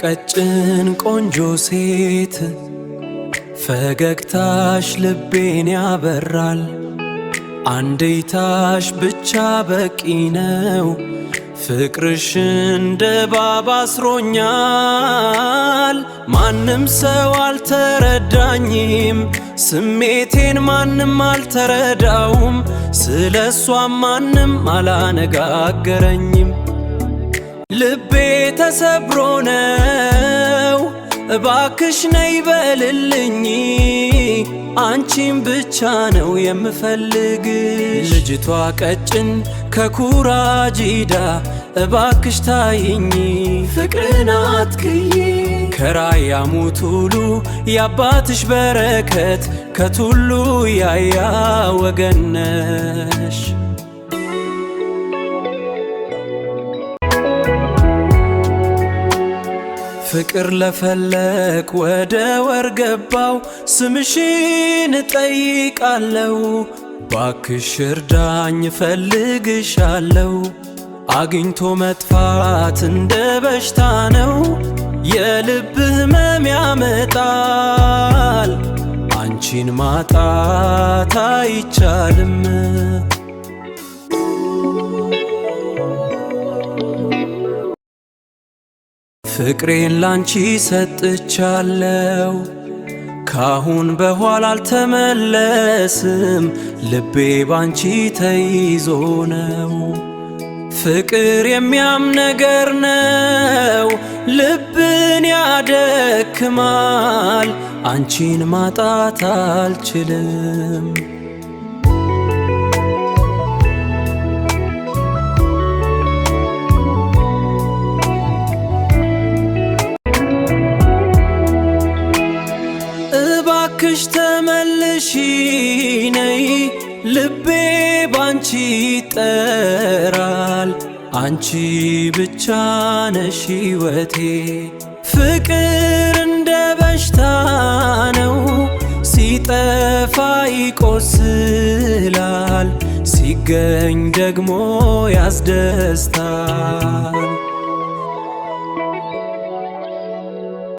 ቀጭን ቆንጆ ሴት ፈገግታሽ ልቤን ያበራል። አንዴታሽ ብቻ በቂ ነው። ፍቅርሽ እንደ እባብ አስሮኛል። ማንም ሰው አልተረዳኝም፣ ስሜቴን ማንም አልተረዳውም። ስለሷም ማንም አላነጋገረኝም። ልቤ ተሰብሮ ነው፣ እባክሽ ነይ በልልኝ። አንቺን ብቻ ነው የምፈልግሽ። ልጅቷ ቀጭን ከኩራጂዳ እባክሽ ታይኝ። ፍቅርን አትክዬ ከራያ ሙቱሉ የአባትሽ በረከት ከቱሉ ያያ ወገነሽ። ፍቅር ለፈለክ ወደ ወር ገባው፣ ስምሽን እጠይቃለው። ባክሽ እርዳኝ እፈልግሻለው። አግኝቶ መጥፋት እንደ በሽታ ነው፣ የልብ ህመም ያመጣል። አንቺን ማጣት አይቻልም። ፍቅሬን ላንቺ ሰጥቻለው፣ ካሁን በኋላ አልተመለስም። ልቤ ባንቺ ተይዞ ነው። ፍቅር የሚያም ነገር ነው፣ ልብን ያደክማል። አንቺን ማጣት አልችልም። እባክሽ ተመልሺ ነይ፣ ልቤ ባንቺ ይጠራል። አንቺ ብቻ ነሽ ሕይወቴ። ፍቅር እንደ በሽታ ነው፣ ሲጠፋ ይቆስላል፣ ሲገኝ ደግሞ ያስደስታል።